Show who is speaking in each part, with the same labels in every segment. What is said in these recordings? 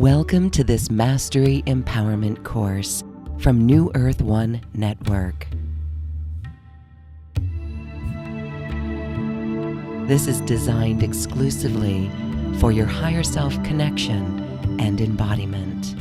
Speaker 1: Welcome to this Mastery Empowerment course from New Earth One Network. This is designed exclusively for your higher self connection and embodiment.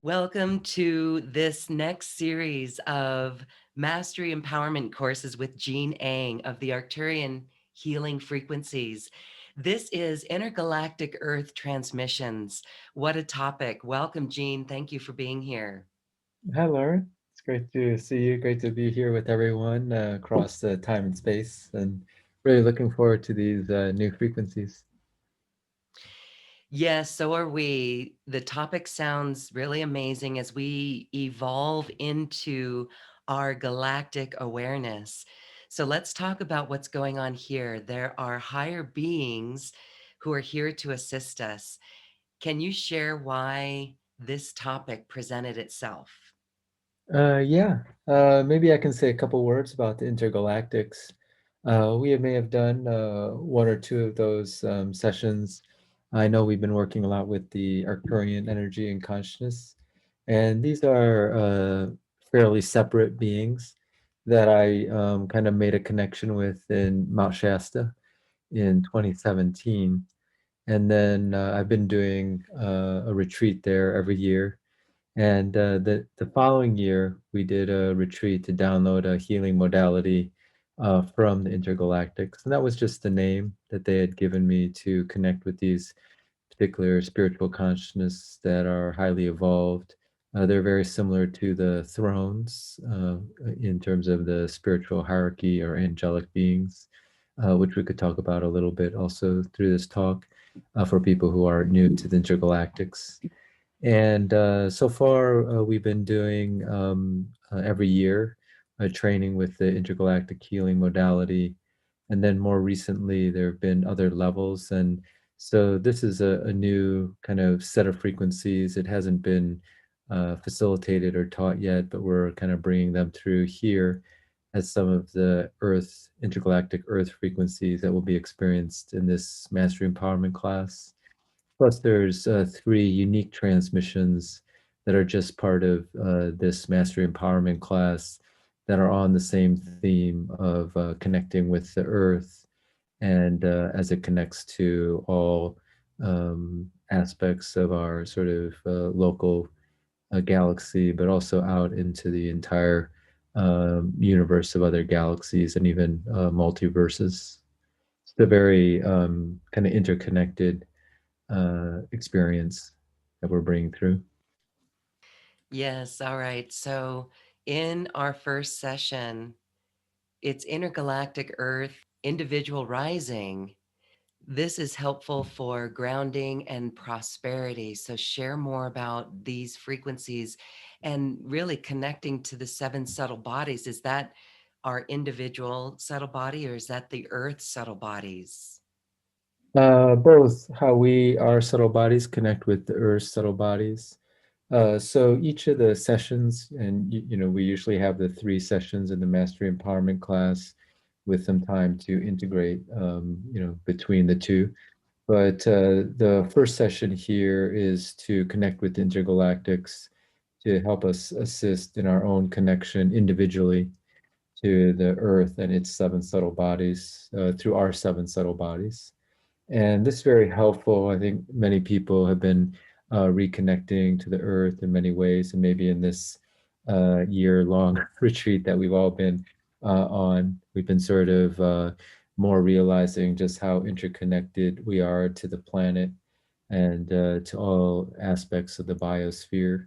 Speaker 1: Welcome to this next series of Mastery Empowerment courses with Jean Ang of the Arcturian Healing Frequencies. This is Intergalactic Earth Transmissions. What a topic. Welcome, Jean. Thank you for being here.
Speaker 2: Hi, Lauren. It's great to see you. Great to be here with everyone across time and space, and really looking forward to these new frequencies.
Speaker 1: Yes, so are we. The topic sounds really amazing as we evolve into our galactic awareness. So let's talk about what's going on here. There are higher beings who are here to assist us. Can you share why this topic presented itself?
Speaker 2: Yeah, maybe I can say a couple words about the intergalactics. We may have done one or two of those sessions. I know we've been working a lot with the Arcturian energy and consciousness, and these are fairly separate beings that I kind of made a connection with in Mount Shasta in 2017. And then I've been doing a retreat there every year. And the following year, we did a retreat to download a healing modality from the Intergalactics. And that was just the name that they had given me to connect with these particular spiritual consciousness that are highly evolved. They're very similar to the thrones in terms of the spiritual hierarchy or angelic beings, which we could talk about a little bit also through this talk for people who are new to the intergalactics. And so far, we've been doing every year a training with the intergalactic healing modality. And then more recently, there have been other levels. And so this is a new kind of set of frequencies. It hasn't been facilitated or taught yet, but we're kind of bringing them through here as some of the Earth, intergalactic Earth frequencies that will be experienced in this Mastery Empowerment class. Plus, there's three unique transmissions that are just part of this Mastery Empowerment class that are on the same theme of connecting with the Earth and as it connects to all aspects of our sort of local galaxy, but also out into the entire universe of other galaxies and even multiverses. It's a very kind of interconnected experience that we're bringing through.
Speaker 1: Yes, all right. So in our first session, it's Intergalactic Earth Individual Rising. This is helpful for grounding and prosperity. So, share more about these frequencies and really connecting to the seven subtle bodies. Is that our individual subtle body, or is that the Earth's subtle bodies?
Speaker 2: Both how we, our subtle bodies, connect with the Earth's subtle bodies. So each of the sessions, and we usually have the 3 sessions in the Mastery Empowerment class with some time to integrate, between the two. But the first session here is to connect with intergalactics to help us assist in our own connection individually to the Earth and its 7 subtle bodies through our 7 subtle bodies. And this is very helpful. I think many people have been reconnecting to the earth in many ways, and maybe in this year-long retreat that we've all been on, we've been sort of more realizing just how interconnected we are to the planet and to all aspects of the biosphere.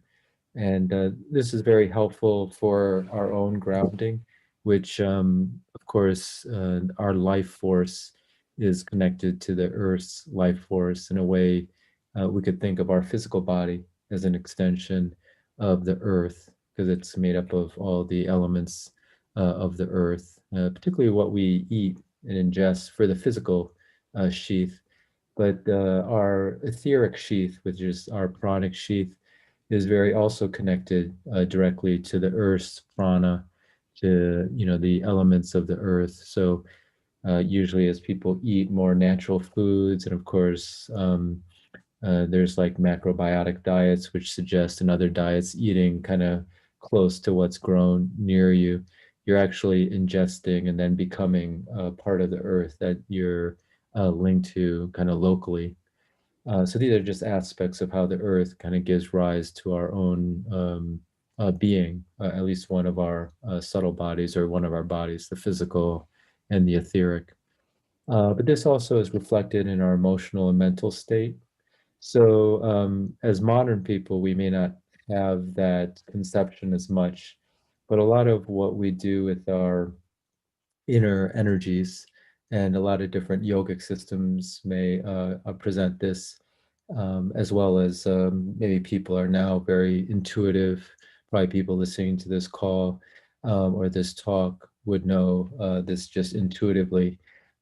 Speaker 2: And this is very helpful for our own grounding, which, of course, our life force is connected to the Earth's life force in a way we could think of our physical body as an extension of the Earth because it's made up of all the elements of the Earth, particularly what we eat and ingest for the physical sheath. But our etheric sheath, which is our pranic sheath, is very also connected directly to the Earth's prana, to the elements of the Earth. So usually as people eat more natural foods, and of course, there's like macrobiotic diets, which suggest in other diets eating kind of close to what's grown near you. You're actually ingesting and then becoming part of the earth that you're linked to kind of locally. So these are just aspects of how the earth kind of gives rise to our own being, at least one of our subtle bodies or one of our bodies, the physical and the etheric. But this also is reflected in our emotional and mental state. So, as modern people, we may not have that conception as much, but a lot of what we do with our inner energies and a lot of different yogic systems may present this, as well as maybe people are now very intuitive. Probably people listening to this call or this talk would know this just intuitively.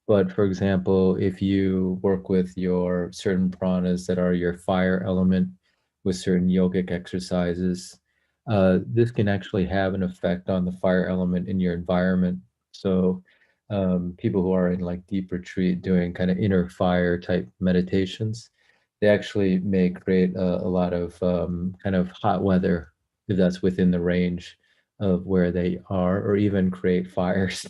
Speaker 2: But for example, if you work with your certain pranas that are your fire element with certain yogic exercises, this can actually have an effect on the fire element in your environment. So people who are in like deep retreat doing kind of inner fire type meditations, they actually may create a lot of kind of hot weather if that's within the range of where they are, or even create fires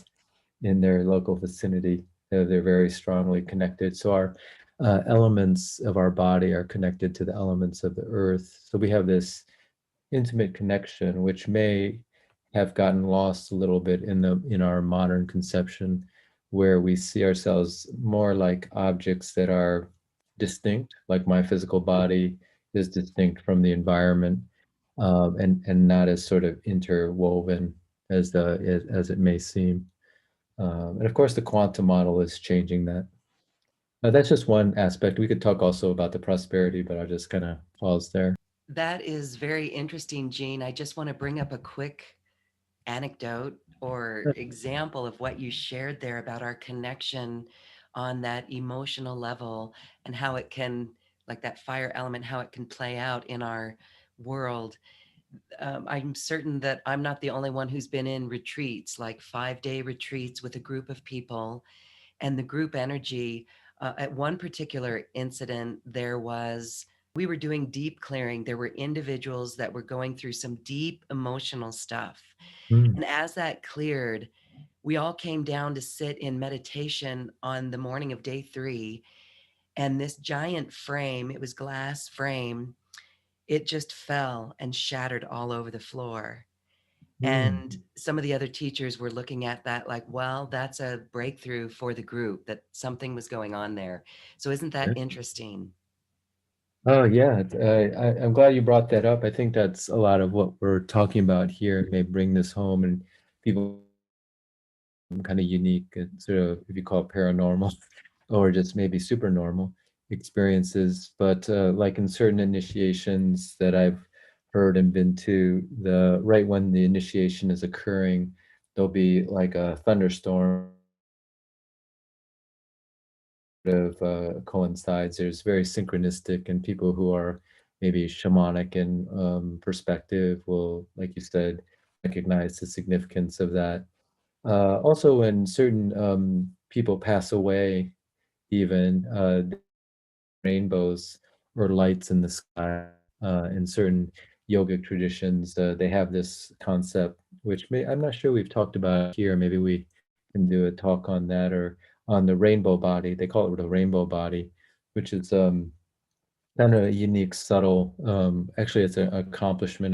Speaker 2: in their local vicinity. They're very strongly connected. So our elements of our body are connected to the elements of the earth. So we have this intimate connection, which may have gotten lost a little bit in our modern conception, where we see ourselves more like objects that are distinct, like my physical body is distinct from the environment, and not as sort of interwoven as it may seem. And of course, the quantum model is changing that. That's just one aspect. We could talk also about the prosperity, but I'll just kind of pause there.
Speaker 1: That is very interesting, Jean. I just want to bring up a quick anecdote or example of what you shared there about our connection on that emotional level and how it can, like that fire element, how it can play out in our world. I'm certain that I'm not the only one who's been in retreats, like 5-day retreats with a group of people, and the group energy. At one particular incident, we were doing deep clearing. There were individuals that were going through some deep emotional stuff.
Speaker 2: Mm,
Speaker 1: And as that cleared, we all came down to sit in meditation on the morning of day 3. And this giant frame, it was glass frame, it just fell and shattered all over the floor. And
Speaker 2: mm.
Speaker 1: some of the other teachers were looking at that like, well, that's a breakthrough for the group, that something was going on there. So isn't that interesting?
Speaker 2: Oh yeah, I'm glad you brought that up. I think that's a lot of what we're talking about here. It may bring this home, and people kind of unique, sort of if you call it paranormal, or just maybe super normal experiences. But like in certain initiations that I've heard and been to, the right when the initiation is occurring, there'll be like a thunderstorm of coincides. There's very synchronistic, and people who are maybe shamanic in perspective will, like you said, recognize the significance of that. Also, when certain people pass away, even rainbows or lights in the sky. In certain yogic traditions, they have this concept, which I'm not sure we've talked about here. Maybe we can do a talk on that or on the rainbow body. They call it the rainbow body, which is kind of a unique, subtle. Actually, it's an accomplishment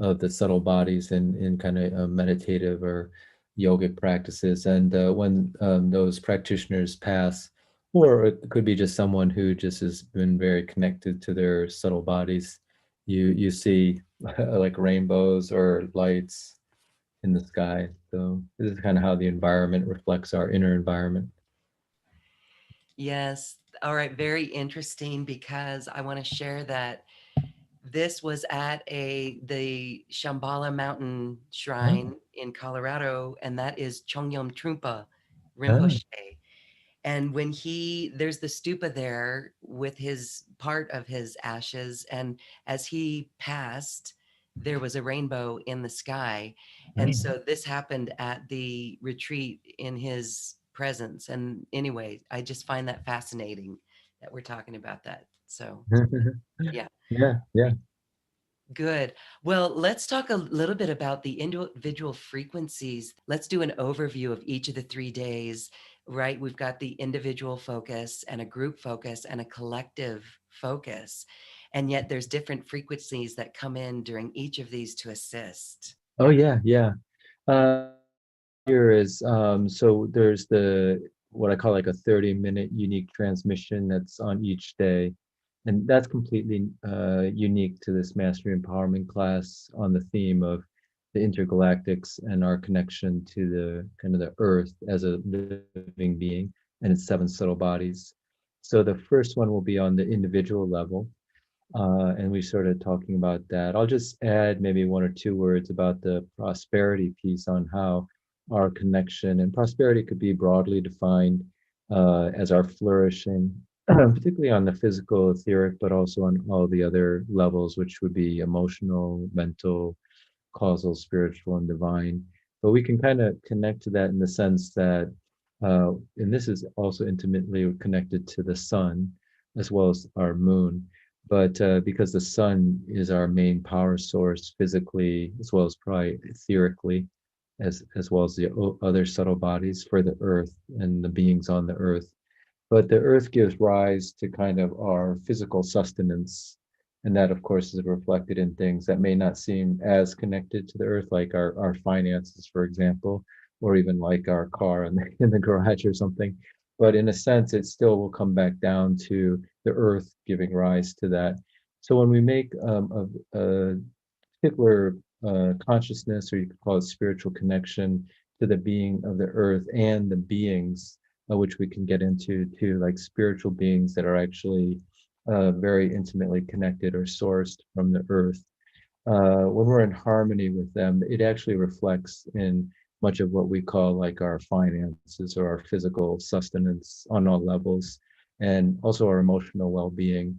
Speaker 2: of the subtle bodies in kind of meditative or yogic practices. And when those practitioners pass, or it could be just someone who just has been very connected to their subtle bodies, you see like rainbows or lights in the sky. So this is kind of how the environment reflects our inner environment.
Speaker 1: Yes. All right. Very interesting because I want to share that this was at the Shambhala Mountain
Speaker 2: Oh,
Speaker 1: Shrine in Colorado, and that is Chongyam Trungpa
Speaker 2: oh,
Speaker 1: Rinpoche. And when there's the stupa there with his part of his ashes, and as he passed, there was a rainbow in the sky. And
Speaker 2: oh.
Speaker 1: so this happened at the retreat in his presence. And anyway, I just find that fascinating that we're talking about that. So, yeah.
Speaker 2: Yeah, yeah.
Speaker 1: Good. Well, let's talk a little bit about the individual frequencies. Let's do an overview of each of the 3 days, right? We've got the individual focus and a group focus and a collective focus. And yet there's different frequencies that come in during each of these to assist.
Speaker 2: Oh, yeah, yeah. Uh, Here is so there's the what I call like a 30-minute unique transmission that's on each day. And that's completely unique to this mastery empowerment class on the theme of the intergalactics and our connection to the kind of the earth as a living being and its seven subtle bodies. So the first one will be on the individual level, and we started talking about that. I'll just add maybe one or two words about the prosperity piece on how our connection and prosperity could be broadly defined as our flourishing, particularly on the physical, etheric, but also on all the other levels, which would be emotional, mental, causal, spiritual, and divine. But we can kind of connect to that in the sense that, and this is also intimately connected to the sun as well as our moon. But because the sun is our main power source physically, as well as probably etherically, as well as the other subtle bodies for the earth and the beings on the earth, but the earth gives rise to kind of our physical sustenance. And that, of course, is reflected in things that may not seem as connected to the earth, like our finances, for example, or even like our car in the garage or something. But in a sense, it still will come back down to the earth giving rise to that. So when we make a particular consciousness, or you could call it spiritual connection to the being of the earth and the beings, which we can get into too, like spiritual beings that are actually very intimately connected or sourced from the earth. When we're in harmony with them, it actually reflects in much of what we call like our finances or our physical sustenance on all levels, and also our emotional well-being.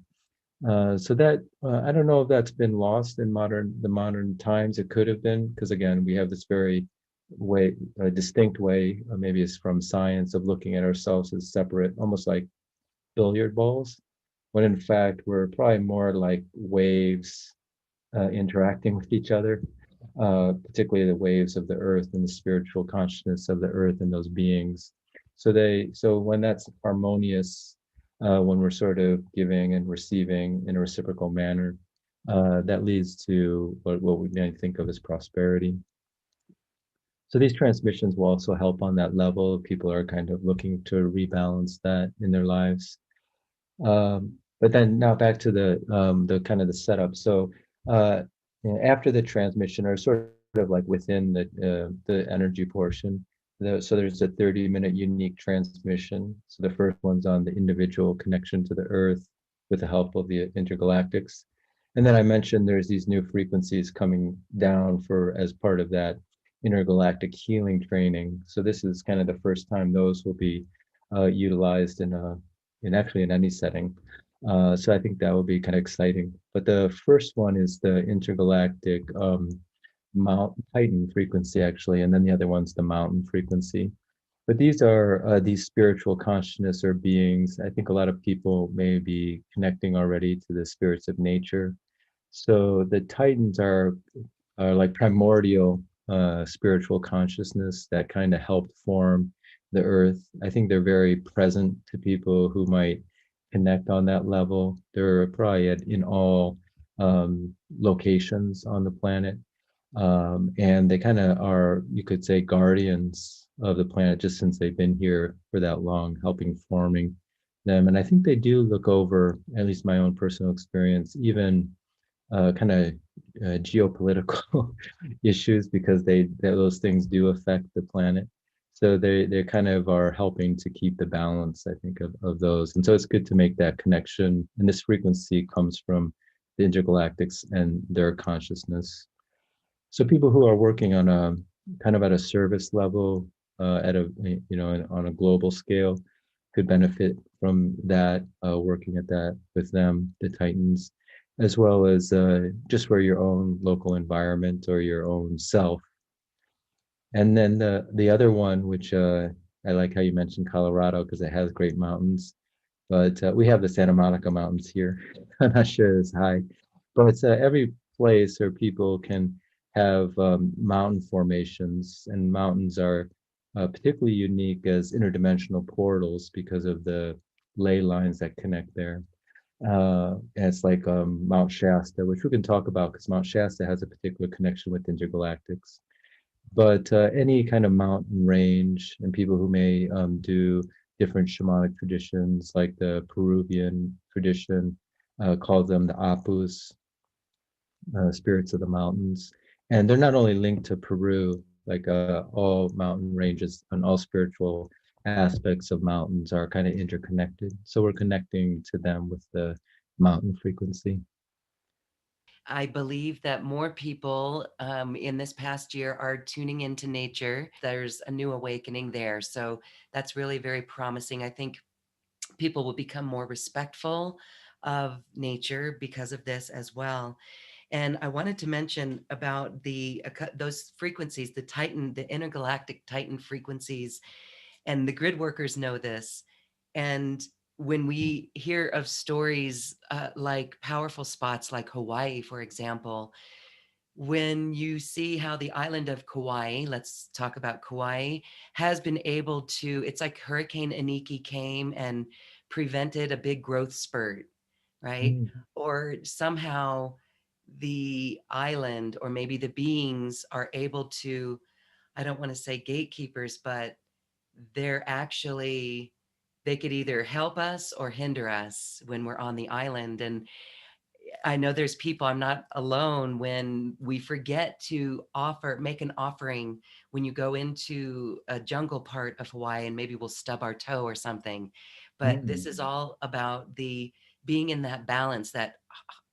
Speaker 2: So that I don't know if that's been lost in the modern times. It could have been, because again, we have this very way, a distinct way, maybe it's from science, of looking at ourselves as separate, almost like billiard balls, when in fact we're probably more like waves interacting with each other, particularly the waves of the earth and the spiritual consciousness of the earth and those beings. So when that's harmonious, when we're sort of giving and receiving in a reciprocal manner, that leads to what we may think of as prosperity. So these transmissions will also help on that level. People are kind of looking to rebalance that in their lives. But then now back to the kind of the setup. So after the transmission, or sort of like within the energy portion, so there's a 30-minute unique transmission. So the first one's on the individual connection to the earth with the help of the intergalactics. And then I mentioned there's these new frequencies coming down for as part of that intergalactic healing training. So this is kind of the first time those will be utilized in actually in any setting. So I think that will be kind of exciting. But the first one is the intergalactic Mount Titan frequency, actually, and then the other one's the mountain frequency. But these are these spiritual consciousness or beings. I think a lot of people may be connecting already to the spirits of nature. So the Titans are like primordial spiritual consciousness that kind of helped form the earth. I think they're very present to people who might connect on that level. They're probably in all locations on the planet. And they kind of are, you could say, guardians of the planet just since they've been here for that long, helping forming them. And I think they do look over, at least my own personal experience, even kind of geopolitical issues because those things do affect the planet. So they kind of are helping to keep the balance, I think, of those. And so it's good to make that connection. And this frequency comes from the intergalactics and their consciousness. So people who are working on a kind of at a service level, at a on a global scale, could benefit from that, working at that with them, the Titans, as well as just for your own local environment or your own self. And then the other one, which I like how you mentioned Colorado because it has great mountains, but we have the Santa Monica Mountains here. I'm not sure it's high, but every place or people can have mountain formations, and mountains are particularly unique as interdimensional portals because of the ley lines that connect there. And it's like Mount Shasta, which we can talk about because Mount Shasta has a particular connection with intergalactics. But any kind of mountain range and people who may do different shamanic traditions, like the Peruvian tradition, calls them the Apus, spirits of the mountains. And they're not only linked to Peru, like all mountain ranges and all spiritual aspects of mountains are kind of interconnected. So we're connecting to them with the mountain frequency.
Speaker 1: I believe that more people in this past year are tuning into nature. There's a new awakening there. So that's really very promising. I think people will become more respectful of nature because of this as well. And I wanted to mention about those frequencies, the Titan, the intergalactic Titan frequencies, and the grid workers know this. And when we hear of stories like powerful spots like Hawaii, for example, when you see how the island of Kauai, let's talk about Kauai, has been able to, it's like Hurricane Iniki came and prevented a big growth spurt, right?
Speaker 2: Mm,
Speaker 1: Or somehow the island or maybe the beings are able to, I don't want to say gatekeepers, but they're actually, they could either help us or hinder us when we're on the island. And I know there's people, I'm not alone when we forget to make an offering when you go into a jungle part of Hawaii and maybe we'll stub our toe or something. But this
Speaker 2: mm,
Speaker 1: is all about the being in that balance, that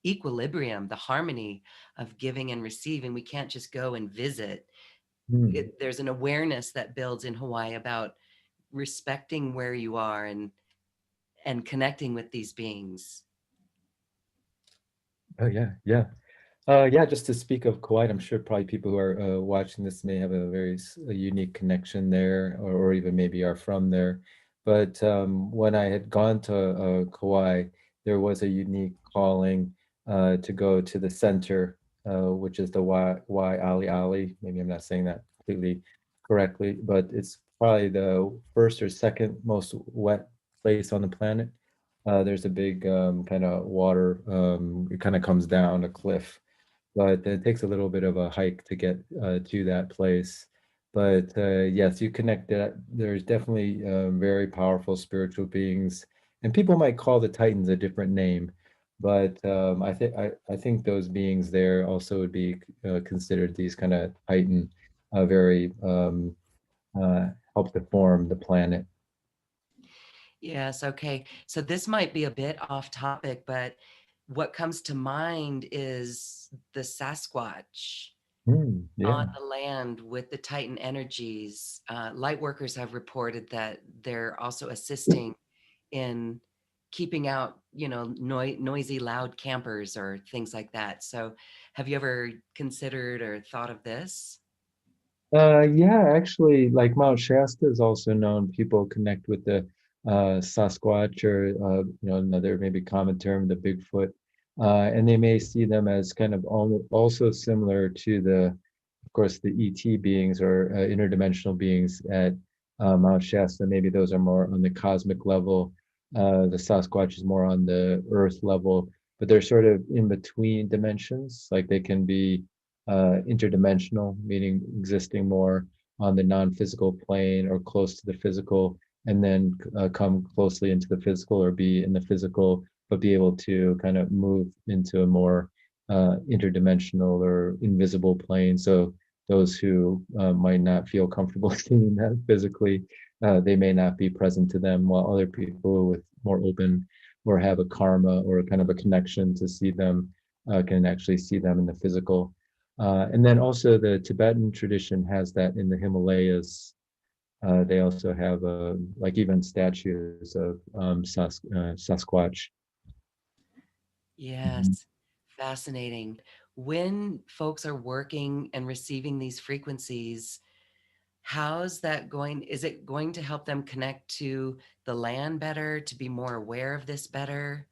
Speaker 1: equilibrium, the harmony of giving and receiving. We can't just go and visit.
Speaker 2: mm.
Speaker 1: There's an awareness that builds in Hawaii about respecting where you are and connecting with these beings.
Speaker 2: Oh yeah, yeah. Yeah, just to speak of Kuwait, I'm sure probably people who are watching this may have a very a unique connection there, or even maybe are from there. But when I had gone to Kauai, there was a unique calling to go to the center, which is the Y Ali Ali. Maybe I'm not saying that completely correctly, but it's probably the first or second most wet place on the planet. There's a big kind of water, it kind of comes down a cliff, but it takes a little bit of a hike to get to that place. But yes, you connect that. There's definitely very powerful spiritual beings, and people might call the Titans a different name, but I think those beings there also would be considered these kind of Titan, very help to form the planet.
Speaker 1: Yes, okay. So this might be a bit off topic, but what comes to mind is the Sasquatch. on
Speaker 2: Yeah.
Speaker 1: the land with the Titan energies. Light workers have reported that they're also assisting in keeping out, noisy, loud campers or things like that. So, have you ever considered or thought of this?
Speaker 2: Yeah, actually, like Mount Shasta is also known. People connect with the Sasquatch or another maybe common term, the Bigfoot, and they may see them as kind of also similar to the, of course, the ET beings or interdimensional beings at Mount Shasta. Maybe those are more on the cosmic level. The Sasquatch is more on the Earth level, but they're sort of in between dimensions. Like they can be interdimensional, meaning existing more on the non-physical plane or close to the physical, and then come closely into the physical or be in the physical, but be able to kind of move into a more interdimensional or invisible plane. So those who might not feel comfortable seeing that physically, they may not be present to them, while other people with more open or have a karma or kind of a connection to see them can actually see them in the physical. And then also the Tibetan tradition has that in the Himalayas. They also have like even statues of Sasquatch.
Speaker 1: Yes, fascinating. When folks are working and receiving these frequencies, how's that going? Is it going to help them connect to the land better, to be more aware of this better?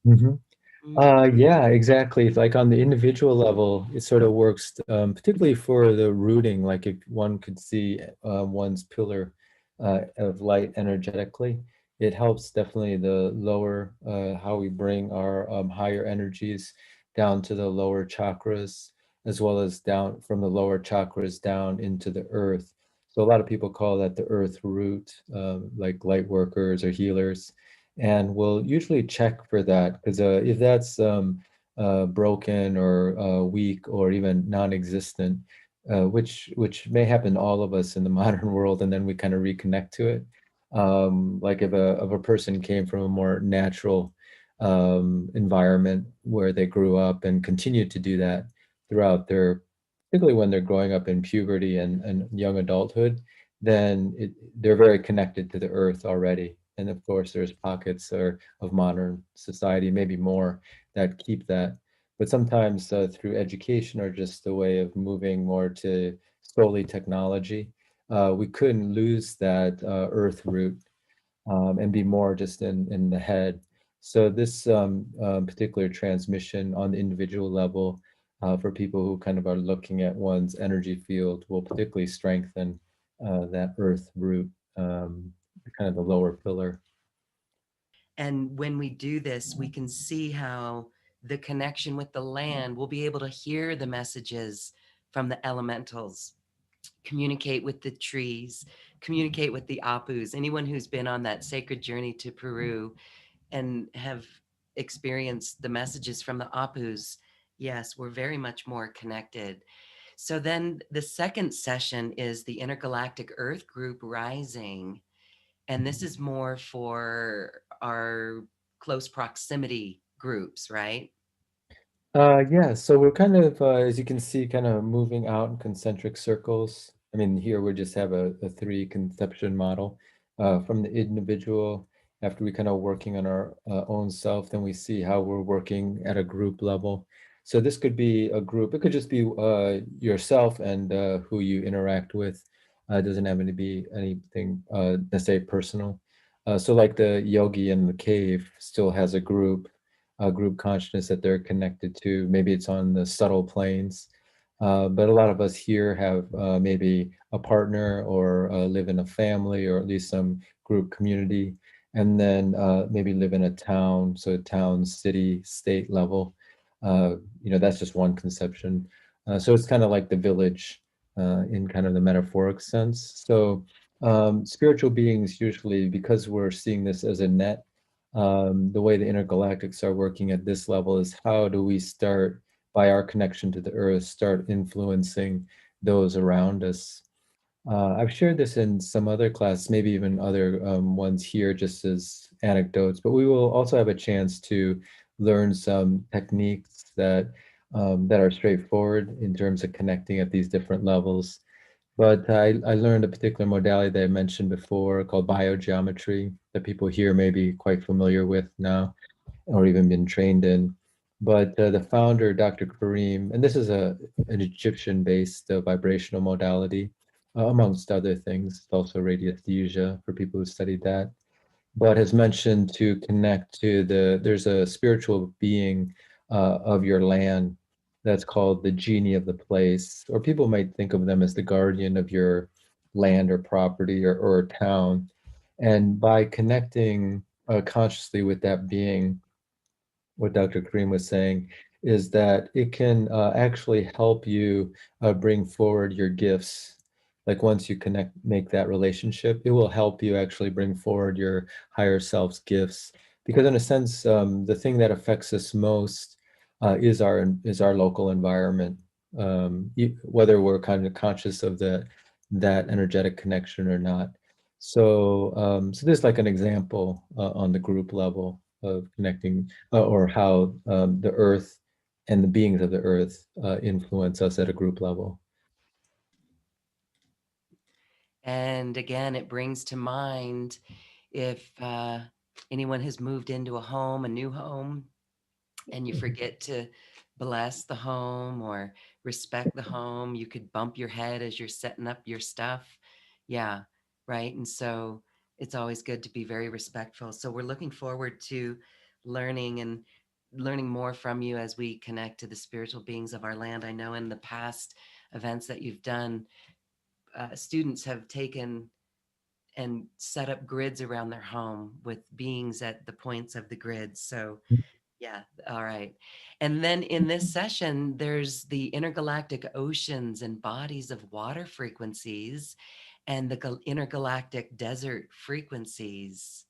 Speaker 2: Mhm.
Speaker 1: Mm,
Speaker 2: Yeah, exactly. Like on the individual level, it sort of works, particularly for the rooting. Like if one could see one's pillar of light energetically, it helps definitely the lower, how we bring our higher energies down to the lower chakras, as well as down from the lower chakras down into the earth. So a lot of people call that the earth root, like light workers or healers, and we'll usually check for that because if that's broken or weak or even non-existent, which may happen to all of us in the modern world, and then we kind of reconnect to it. Like if a person came from a more natural environment where they grew up and continued to do that throughout their, particularly when they're growing up in puberty and young adulthood, then they're very connected to the earth already. And of course, there's pockets of modern society, maybe more, that keep that. But sometimes through education or just a way of moving more to solely technology, we couldn't lose that earth root and be more just in the head. So this particular transmission on the individual level for people who kind of are looking at one's energy field will particularly strengthen that earth root, kind of the lower pillar.
Speaker 1: and when we do this, we can see how the connection with the land, we'll be able to hear the messages from the elementals, communicate with the trees, communicate with the apus. Anyone who's been on that sacred journey to Peru and have experienced the messages from the apus, yes, we're very much more connected. So then the second session is the Intergalactic Earth Group Rising. And this is more for our close proximity groups, right?
Speaker 2: Yeah, so we're kind of, as you can see, kind of moving out in concentric circles. I mean, here we just have a three conception model from the individual. After we kind of working on our own self, then we see how we're working at a group level. So this could be a group. It could just be yourself and who you interact with. It doesn't have to be anything, let's say, personal. So like the yogi in the cave still has a group consciousness that they're connected to. Maybe it's on the subtle planes. But a lot of us here have maybe a partner or live in a family or at least some group community, and then maybe live in a town, so town, city, state level. That's just one conception. So it's kind of like the village in kind of the metaphoric sense. So spiritual beings usually, because we're seeing this as a net, the way the intergalactics are working at this level is how do we start, by our connection to the earth, start influencing those around us. I've shared this in some other class, maybe even other ones here, just as anecdotes, but we will also have a chance to learn some techniques that that are straightforward in terms of connecting at these different levels. But I learned a particular modality that I mentioned before called biogeometry that people here may be quite familiar with now or even been trained in. But the founder, Dr. Karim, and this is an Egyptian-based vibrational modality, amongst other things. It's also radiesthesia for people who studied that, but has mentioned to connect to there's a spiritual being of your land that's called the genie of the place, or people might think of them as the guardian of your land or property or town. And by connecting consciously with that being, what Dr. Kareem was saying is that it can actually help you bring forward your gifts. Like once you connect, make that relationship, it will help you actually bring forward your higher self's gifts. Because in a sense, the thing that affects us most is our local environment, whether we're kind of conscious of that energetic connection or not. So there's like an example on the group level of connecting or how the earth and the beings of the earth influence us at a group level.
Speaker 1: And again, it brings to mind if anyone has moved into a home, a new home, and you forget to bless the home or respect the home, you could bump your head as you're setting up your stuff. Yeah, right. And so it's always good to be very respectful. So we're looking forward to learning and learning more from you as we connect to the spiritual beings of our land. I know in the past events that you've done, students have taken and set up grids around their home with beings at the points of the grid. So yeah, all right. And then in this session, there's the intergalactic oceans and bodies of water frequencies and the intergalactic desert frequencies.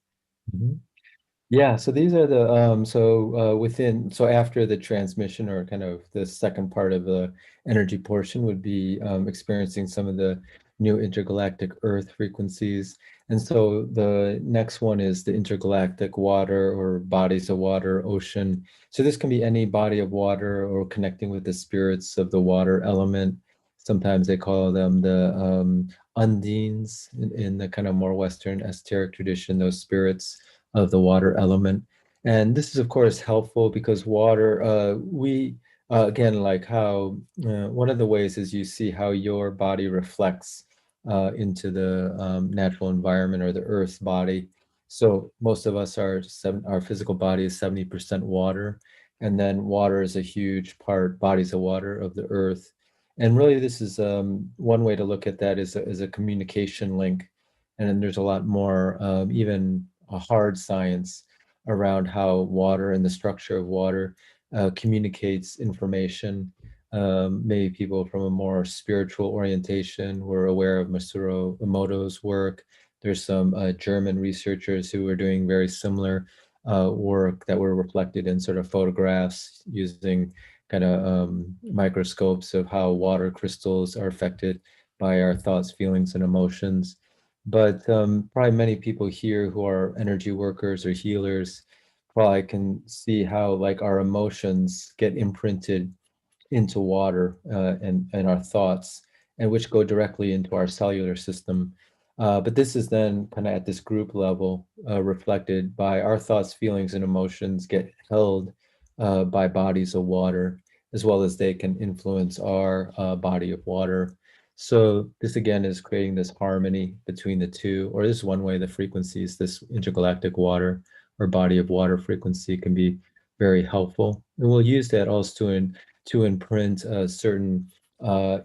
Speaker 2: Mhm. Yeah, so these are the within so after the transmission or kind of the second part of the energy portion would be experiencing some of the new intergalactic earth frequencies. And so the next one is the intergalactic water or bodies of water, ocean. So this can be any body of water or connecting with the spirits of the water element. Sometimes they call them the undines in the kind of more Western esoteric tradition, those spirits of the water element. And this is, of course, helpful because water, again, like how one of the ways is you see how your body reflects into the natural environment or the earth's body. So most of us our physical body is 70% water, and then water is a huge part, bodies of water of the earth. And really, this is one way to look at that is a communication link. And then there's a lot more, even a hard science around how water and the structure of water communicates information. Maybe people from a more spiritual orientation were aware of Masaru Emoto's work. There's some German researchers who were doing very similar work that were reflected in sort of photographs using kind of microscopes of how water crystals are affected by our thoughts, feelings, and emotions. But probably many people here who are energy workers or healers probably can see how like our emotions get imprinted into water and our thoughts, and which go directly into our cellular system. But this is then kind of at this group level reflected by our thoughts, feelings, and emotions get held by bodies of water, as well as they can influence our body of water. So this again is creating this harmony between the two, or this is one way the frequencies, this intergalactic water or body of water frequency can be very helpful. And we'll use that also to imprint certain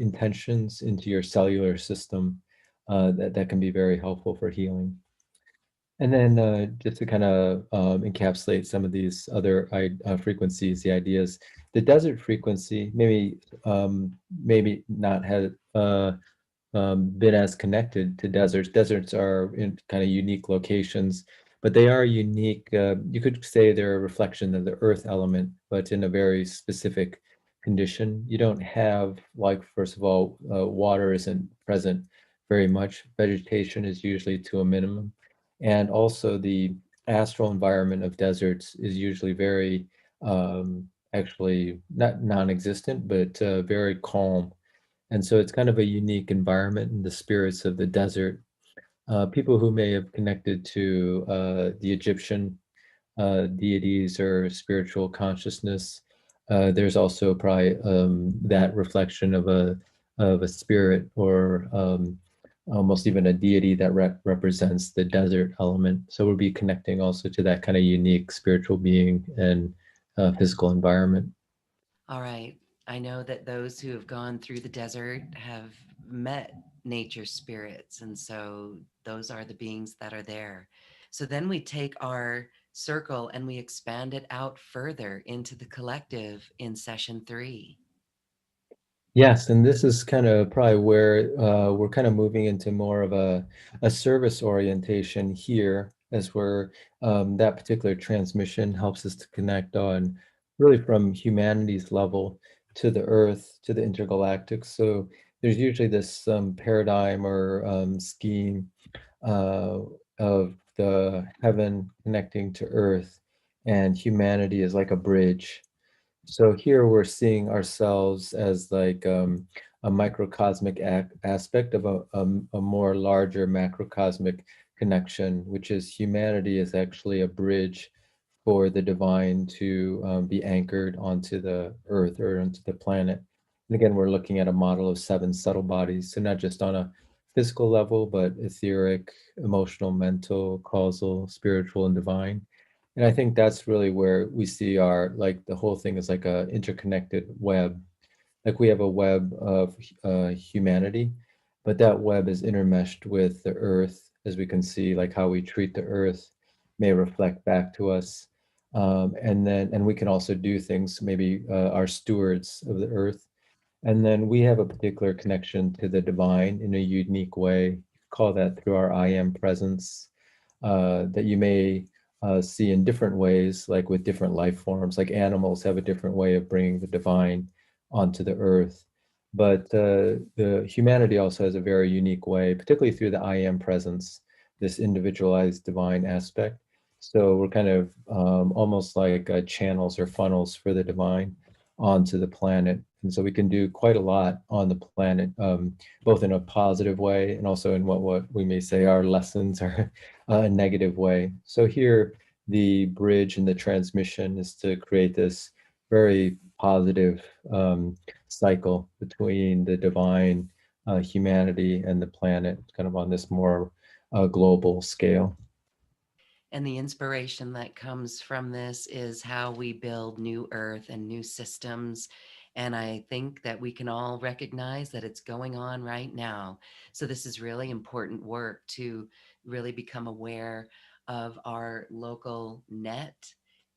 Speaker 2: intentions into your cellular system that can be very helpful for healing. And then just to kind of encapsulate some of these other frequencies, the ideas, the desert frequency, maybe not had been as connected to deserts. Deserts are in kind of unique locations, but they are unique. You could say they're a reflection of the earth element, but in a very specific condition. You don't have, like, first of all, water isn't present very much. Vegetation is usually to a minimum. And also the astral environment of deserts is usually very actually not non-existent, but very calm. And so it's kind of a unique environment in the spirits of the desert. People who may have connected to the Egyptian deities or spiritual consciousness. There's also probably that reflection of a spirit or almost even a deity that represents the desert element. So we'll be connecting also to that kind of unique spiritual being and physical environment.
Speaker 1: All right. I know that those who have gone through the desert have met nature spirits. And so those are the beings that are there. So then we take our circle and we expand it out further into the collective in session 3.
Speaker 2: Yes, and this is kind of probably where we're kind of moving into more of a service orientation here, as we're that particular transmission helps us to connect on really from humanity's level to the Earth, to the intergalactic. So there's usually this paradigm or scheme uh, of the heaven connecting to Earth, and humanity is like a bridge. So here we're seeing ourselves as like a microcosmic aspect of a more larger macrocosmic connection, which is humanity is actually a bridge for the divine to be anchored onto the earth or onto the planet. And again, we're looking at a model of seven subtle bodies. So not just on a physical level, but etheric, emotional, mental, causal, spiritual, and divine. And I think that's really where we see our, like the whole thing is like a interconnected web. Like we have a web of humanity, but that web is intermeshed with the earth, as we can see, like how we treat the earth may reflect back to us. And we can also do things, maybe our stewards of the earth. And then we have a particular connection to the divine in a unique way. Call that through our I am presence that you may see in different ways, like with different life forms. Like animals have a different way of bringing the divine onto the earth. But the humanity also has a very unique way, particularly through the I am presence, this individualized divine aspect. So we're kind of almost like channels or funnels for the divine onto the planet. And so we can do quite a lot on the planet, both in a positive way and also in what we may say are lessons or a negative way. So here, the bridge and the transmission is to create this very positive cycle between the divine, humanity, and the planet, kind of on this more global scale.
Speaker 1: And the inspiration that comes from this is how we build new earth and new systems. And I think that we can all recognize that it's going on right now. So, this is really important work to really become aware of our local net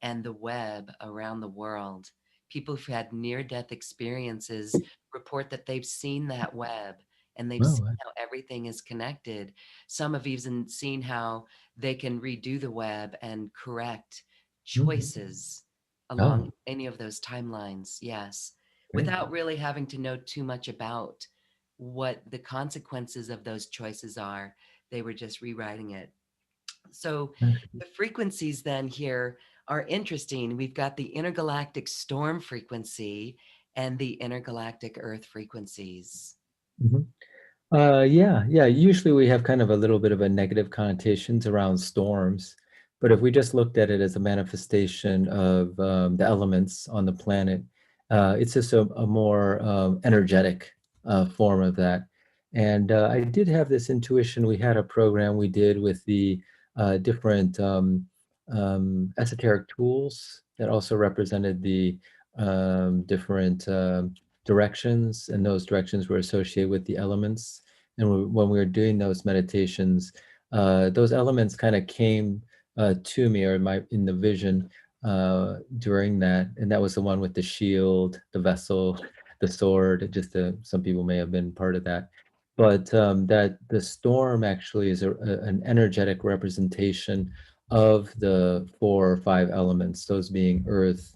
Speaker 1: and the web around the world. People who've had near death experiences report that they've seen that web and they've seen
Speaker 2: Oh,
Speaker 1: how everything is connected. Some have even seen how they can redo the web and correct
Speaker 2: mhm.
Speaker 1: choices along
Speaker 2: Oh,
Speaker 1: any of those timelines. Yes,
Speaker 2: great.
Speaker 1: without really having to know too much about what the consequences of those choices are. They were just rewriting it. So the frequencies then here are interesting. We've got the intergalactic storm frequency and the intergalactic earth frequencies.
Speaker 2: Mhm. Yeah, yeah. Usually we have kind of a little bit of a negative connotations around storms, but if we just looked at it as a manifestation of the elements on the planet, it's just a more energetic form of that. And I did have this intuition. We had a program we did with the different esoteric tools that also represented the different directions, and those directions were associated with the elements. And when we were doing those meditations, those elements kind of came to me or in the vision during that. And that was the one with the shield, the vessel, the sword. Some people may have been part of that. But that the storm actually is an energetic representation of the four or five elements, those being earth,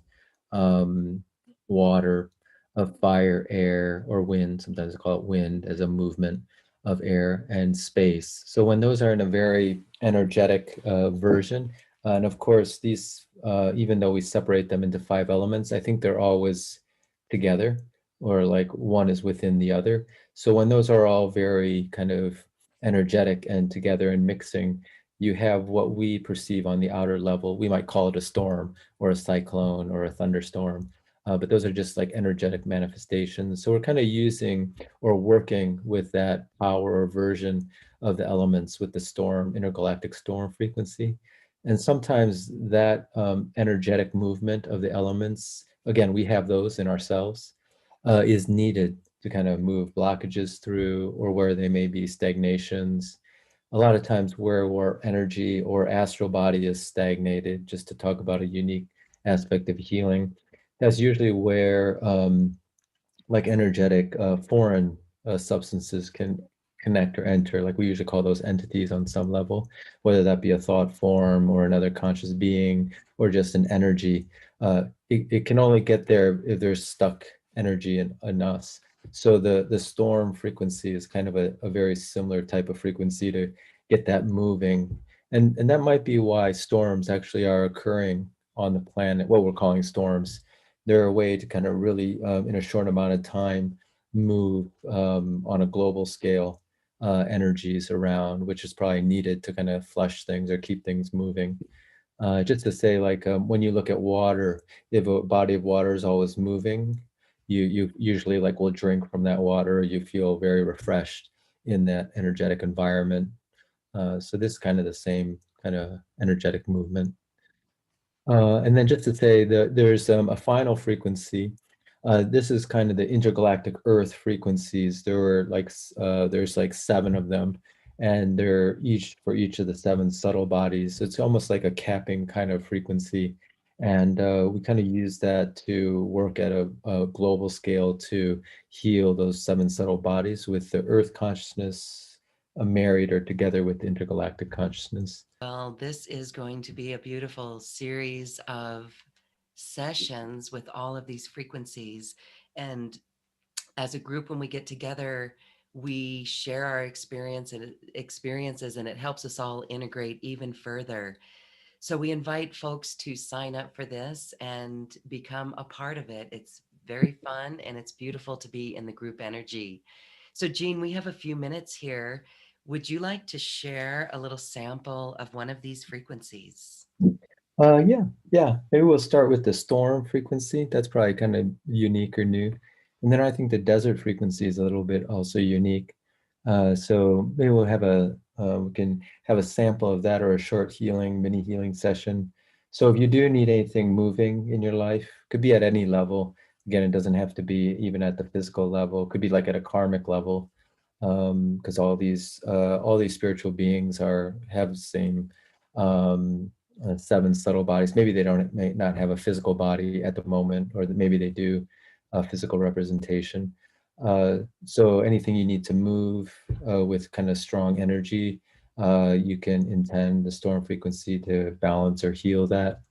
Speaker 2: um, water, of fire, air, or wind. Sometimes they call it wind as a movement of air, and space. So when those are in a very energetic version, And of course, these, even though we separate them into five elements, I think they're always together, or like one is within the other. So when those are all very kind of energetic and together and mixing, you have what we perceive on the outer level. We might call it a storm or a cyclone or a thunderstorm. But those are just like energetic manifestations. So we're kind of using or working with that power or version of the elements with the storm, intergalactic storm frequency. And sometimes that energetic movement of the elements, again, we have those in ourselves, is needed to kind of move blockages through, or where they may be stagnations. A lot of times where energy or astral body is stagnated, just to talk about a unique aspect of healing, that's usually where like energetic foreign substances can connect or enter. Like we usually call those entities on some level, whether that be a thought form or another conscious being or just an energy. It can only get there if there's stuck energy in us. So the storm frequency is kind of a very similar type of frequency to get that moving. And that might be why storms actually are occurring on the planet, what we're calling storms. They're a way to kind of really, in a short amount of time, move on a global scale energies around, which is probably needed to kind of flush things or keep things moving. Just to say, like when you look at water, if a body of water is always moving, you usually like will drink from that water. You feel very refreshed in that energetic environment. So this is kind of the same kind of energetic movement. And then just to say that there's a final frequency. This is kind of the intergalactic Earth frequencies. There's like seven of them, and they're each for each of the seven subtle bodies. It's almost like a capping kind of frequency, and we kind of use that to work at a global scale to heal those seven subtle bodies with the Earth consciousness married or together with the intergalactic consciousness.
Speaker 1: Well, this is going to be a beautiful series of sessions with all of these frequencies. And as a group, when we get together, we share our experiences, and it helps us all integrate even further. So we invite folks to sign up for this and become a part of it. It's very fun and it's beautiful to be in the group energy. So, Jean, we have a few minutes here. Would you like to share a little sample of one of these frequencies?
Speaker 2: Yeah, yeah. Maybe we'll start with the storm frequency. That's probably kind of unique or new. And then I think the desert frequency is a little bit also unique. So maybe we can have a sample of that or a short mini healing session. So if you do need anything moving in your life, could be at any level. Again, it doesn't have to be even at the physical level. It could be like at a karmic level, because all these spiritual beings have the same seven subtle bodies. Maybe they may not have a physical body at the moment, or that maybe they do a physical representation. So anything you need to move with kind of strong energy, you can intend the storm frequency to balance or heal that.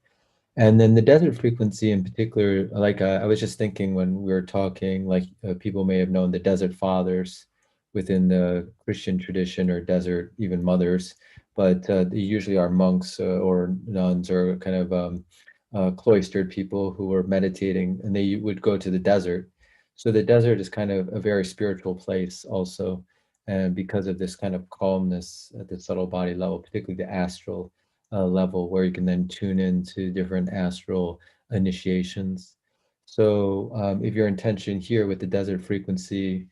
Speaker 2: And then the desert frequency in particular, like I was just thinking when we were talking, like people may have known the desert fathers within the Christian tradition, or desert even mothers, but they usually are monks or nuns, or kind of cloistered people who were meditating, and they would go to the desert. So the desert is kind of a very spiritual place also, and because of this kind of calmness at the subtle body level, particularly the astral level, where you can then tune into different astral initiations. So if your intention here with the desert frequency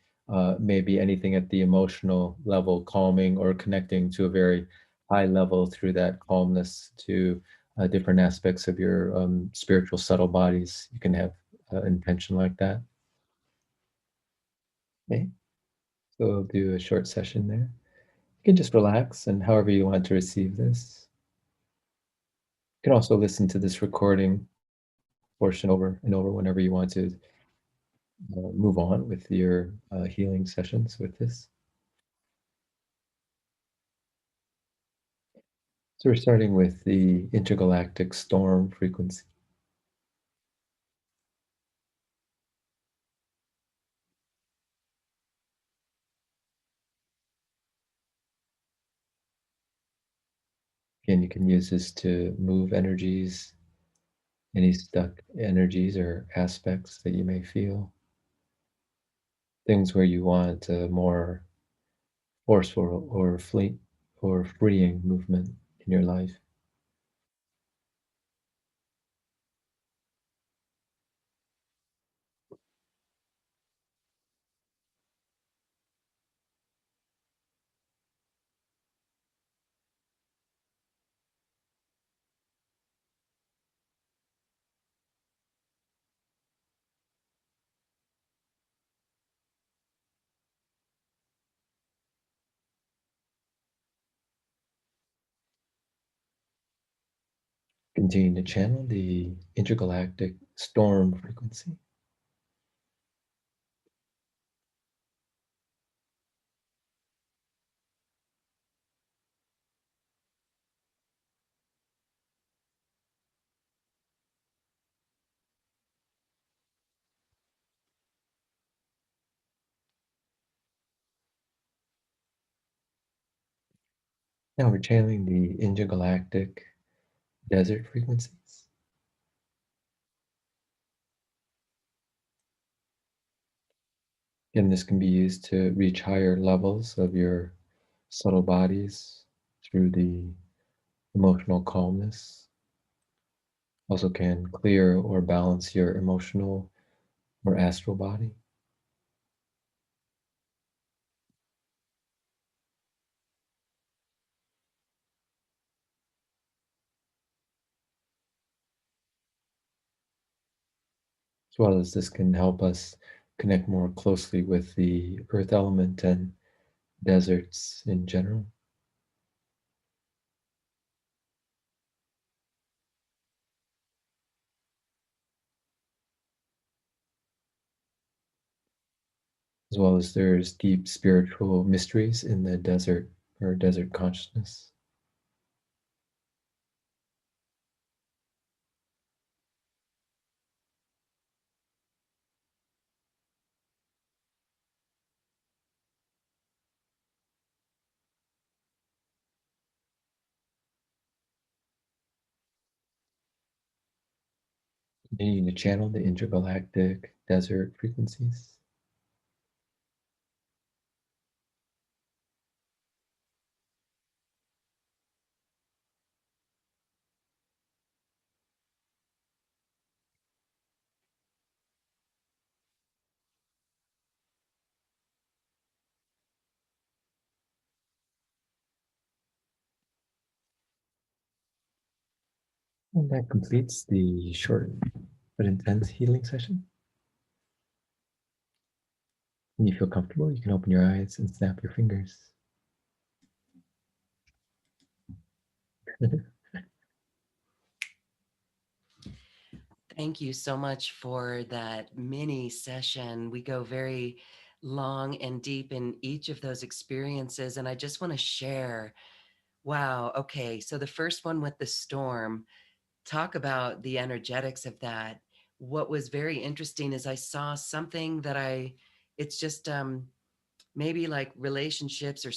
Speaker 2: may be anything at the emotional level, calming or connecting to a very high level through that calmness to different aspects of your spiritual subtle bodies, you can have intention like that. Okay, so we'll do a short session there. You can just relax, and however you want to receive this. You can also listen to this recording portion over and over whenever you want to move on with your healing sessions with this. So we're starting with the intergalactic storm frequency. Again, you can use this to move energies, any stuck energies or aspects that you may feel, things where you want a more forceful or fleet or freeing movement in your life. Continue to channel the intergalactic storm frequency. Now we're channeling the intergalactic desert frequencies. And this can be used to reach higher levels of your subtle bodies through the emotional calmness. Also can clear or balance your emotional or astral body, as well as this can help us connect more closely with the earth element and deserts in general, as well as there's deep spiritual mysteries in the desert or desert consciousness. Continuing to channel the intergalactic desert frequencies. And that completes the short but intense healing session. When you feel comfortable, you can open your eyes and snap your fingers.
Speaker 1: Thank you so much for that mini session. We go very long and deep in each of those experiences. And I just want to share wow. Okay. So the first one with the storm, talk about the energetics of that. What was very interesting is I saw something that it's just maybe like relationships or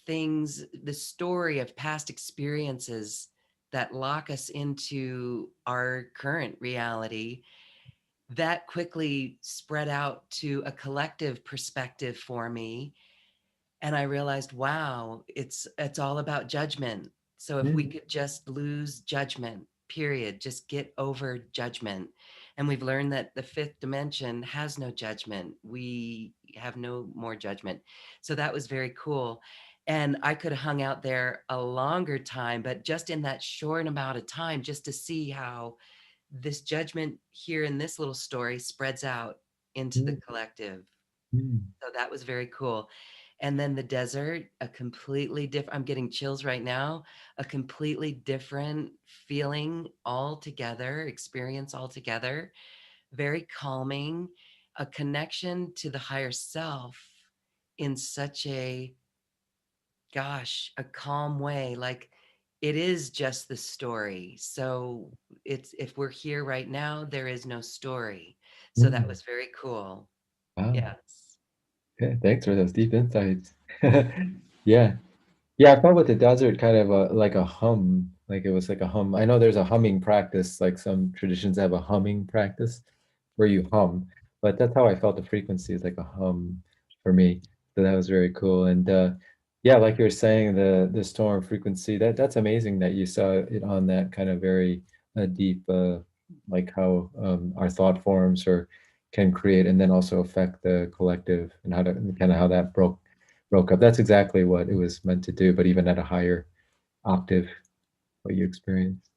Speaker 1: things, the story of past experiences that lock us into our current reality that quickly spread out to a collective perspective for me, and I realized, wow, it's all about judgment. So if we
Speaker 2: Mm,
Speaker 1: could just lose judgment, period, just get over judgment. And we've learned that the fifth dimension has no judgment. We have no more judgment. So that was very cool. And I could have hung out there a longer time, but just in that short amount of time, just to see how this judgment here in this little story spreads out into the
Speaker 2: mm,
Speaker 1: collective.
Speaker 2: mm.
Speaker 1: So that was very cool. And then the desert, a completely different, I'm getting chills right now, a completely different feeling altogether, experience altogether, very calming, a connection to the higher self in such a, gosh, a calm way. Like it is just the story. So it's, if we're here right now, there is no story. So that
Speaker 2: Mm.
Speaker 1: was very cool.
Speaker 2: Wow.
Speaker 1: Yes.
Speaker 2: Yeah, thanks for those deep insights. Yeah. Yeah, I felt with the desert kind of like a hum, like it was like a hum. I know there's a humming practice, like some traditions have a humming practice where you hum, but that's how I felt the frequency is like a hum for me. So that was very cool. And yeah, like you were saying, the storm frequency, that's amazing that you saw it on that kind of very deep, like how our thought forms or can create and then also affect the collective and how to kind of how that broke up. That's exactly what it was meant to do, but even at a higher octave, what you experienced.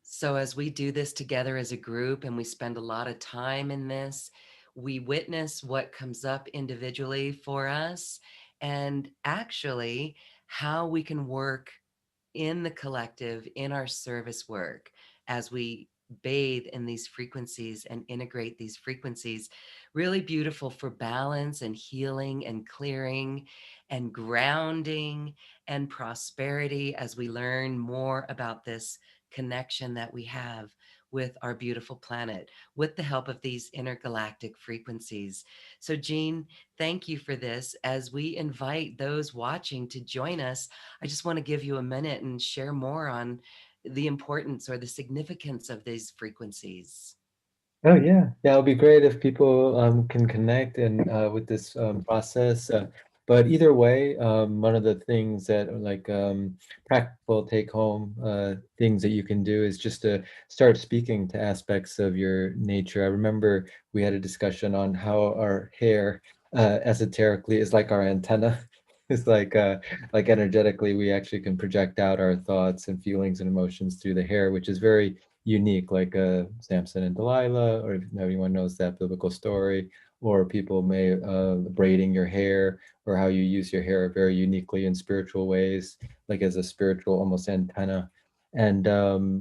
Speaker 1: So, as we do this together as a group and we spend a lot of time in this, we witness what comes up individually for us and actually how we can work in the collective, in our service work, as we bathe in these frequencies and integrate these frequencies. Really beautiful for balance and healing and clearing and grounding and prosperity as we learn more about this connection that we have with our beautiful planet with the help of these intergalactic frequencies. So, Jean, thank you for this. As we invite those watching to join us, I just want to give you a minute and share more on the importance or the significance of these frequencies.
Speaker 2: Oh yeah, yeah. It'll be great if people can connect and with this process. But either way, one of the things that are like practical take home things that you can do is just to start speaking to aspects of your nature. I remember we had a discussion on how our hair, esoterically, is like our antenna. It's like energetically, we actually can project out our thoughts and feelings and emotions through the hair, which is very unique, like Samson and Delilah, or if everyone knows that biblical story, or people may braiding your hair, or how you use your hair very uniquely in spiritual ways, like as a spiritual almost antenna. And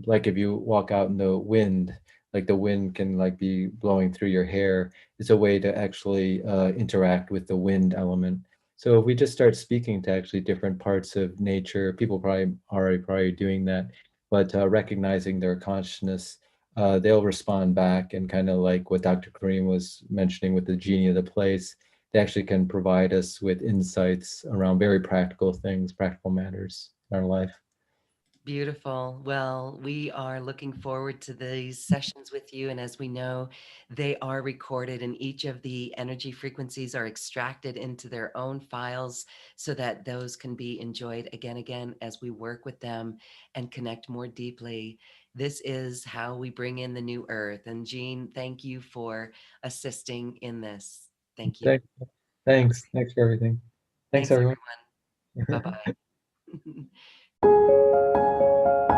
Speaker 2: like if you walk out in the wind, like the wind can like be blowing through your hair. It's a way to actually interact with the wind element. So if we just start speaking to actually different parts of nature, people probably already probably doing that, but recognizing their consciousness, they'll respond back and kind of like what Dr. Kareem was mentioning with the genie of the place, they actually can provide us with insights around very practical things, practical matters in our life.
Speaker 1: Beautiful. Well, we are looking forward to these sessions with you. And as we know, they are recorded, and each of the energy frequencies are extracted into their own files so that those can be enjoyed again as we work with them and connect more deeply. This is how we bring in the new earth. And Jean, thank you for assisting in this. Thank you.
Speaker 2: Thanks. Thanks for everything. Thanks,
Speaker 1: Thanks,
Speaker 2: everyone.
Speaker 1: everyone. Bye bye.